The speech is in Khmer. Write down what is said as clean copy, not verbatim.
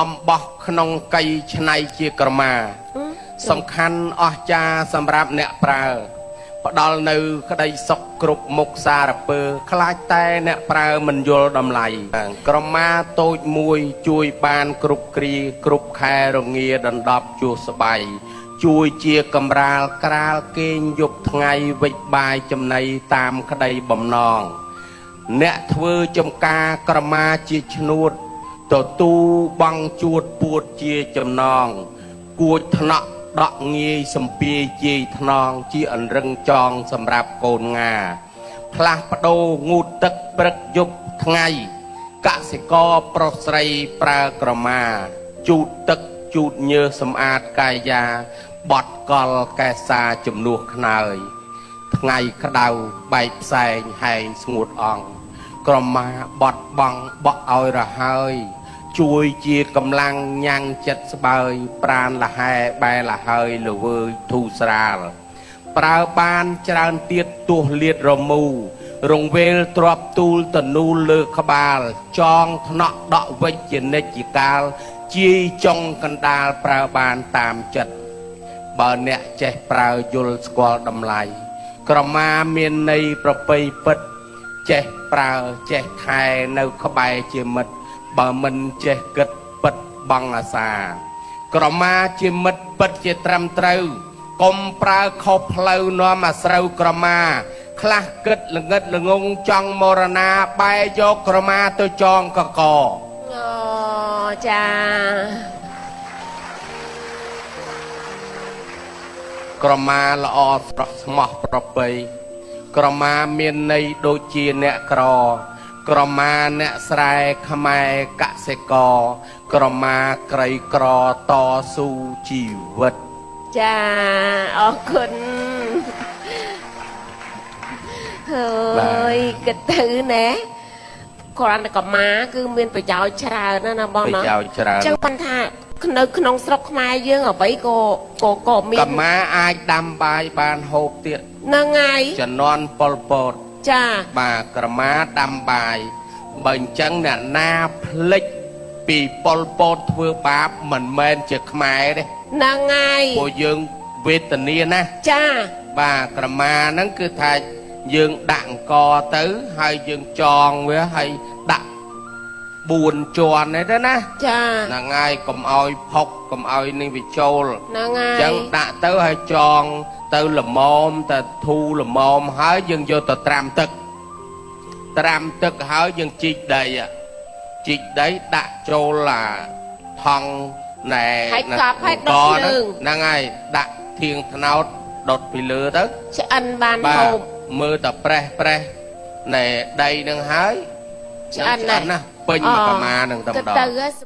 អំបោះក្នុងកៃឆ្នៃជាក្រមាសំខាន់អស្ចារ្យសម្រាប់អ្នកប្រើផ្ដល់នៅក្តីសុខគ្រប់មុខសារពើខ្លាចតែអ្នកប្រើមិនយល់តម្លៃក្រមាតូចមួយជួយបានគ្រប់គ្រាគ្រប់ខែរងាដណ្ដប់ជួសស្បៃជួយជាកម្រាលក្រាលគេងយប់ថ្ងៃវិច្បាយចំណៃតាមក្តីបំណងអ្នកធ្វើចំការក្រមាជាឈ្នួតទទួលបងជួតពួតជាចំណងគួចថ្នាក់ដកងាយសំពាយជាយថ្នងជាអន្រឹងចងសម្រាប់កូនងាផ្លាស់ប្ដូរងូតទឹកព្រឹកយប់ថ្ងៃកសិករប្រុសស្រីប្រើក្រមាជូតទឹកជូតញើសសម្អាតកាយាបត់កលកែសាជំនួសខ្នើយថ្ងៃក្តៅបែកផ្សែងហែងស្ងួតអង្គក្រមាបត់បង់បក់ឲ្យរហើយជួយជាកម្លាំងញ៉ាំងចិត្តស្បើយប្រានលហែបែលហើយល្វើយធូរស្រាលប្រើបានច្រើនទៀតទោះលៀតរមូរងវេលទ្របទូលតនូលលើក្បាលចងថ្នាក់ដកវិជ្ជានិច្ចកាលជាយចុងកណ្ដាលប្រើបានតាមចិត្តបើអ្នកចេះប្រើយល់ស្គាល់តម្លៃក្រមាមានន័យប្រពៃពិតចេះប្រើចេះថែនៅក្បែរជាមិត្តបើមិនចេះគិតពិតបងអាសាក្រមាជាមិត្តពិតជាត្រឹមត្រូវកុំប្រើខុសផ្លូវនាំអាស្រូវក្រមាខ្លះគិតល្ងិតល្ងងចង់មរណាបែរយកក្រមាទៅចងកកអូចាក្រមាល្អស្រស់ស្មោះប្រពៃក្រមាមានន័យដូចជាអ្នកក្រមាអ្នកស្រែខ្មែរកសិករក្រមាក្រីក្រតស៊ូជីវិតចាអរគុណហើយគិតទៅណាគ្រាន់តែក្រមាគឺមានប្រយោជន៍ច្រើនណាបងណាប្រយោជន៍ច្រើនចឹងប៉ុន្តែនៅក្នុងស្រុកខ្មែរយើងអ្វីក៏មានក្រមាអាចដាំបាយបានហូបទៀតហ្នឹងហើយជំនាន់ប៉ុលពតចាបាទក្រមាដាំបាយបើអញ្ចឹងអ្នកណាភ្លេចពីប៉ុលពតធ្វើបាបមិនមែនជាខ្មែរទេហ្នឹងហើយពួកយើងវេទនាណាចាបាទក្រមាហ្នឹងគឺថាយើងដាក់អង្គទៅហើយយើងចងវាហើយដាក់4ជាន់ទេណាចាហ្នឹងហើយកុំឲ្យផុកកុំឲ្យនេះវាចូលហ្នឹងហើយអញ្ចឹងដាក់ទៅហើយចងទៅល្មមទៅធូរល្មមហើយយើងយកទៅត្រាំទឹកហើយយើងជីកដីដាក់ចូលថង់ណែហើយកប់ហើយដុតភ្លើងហ្នឹងហើយដាក់ធៀងថ្នោតដុតពីលើទៅឆ្អិនបានហូបមើលតែប្រេះណែដីហ្នឹងហើយឆ្អិនណាពេញមួយប្រមាណហ្នឹងតែម្ដង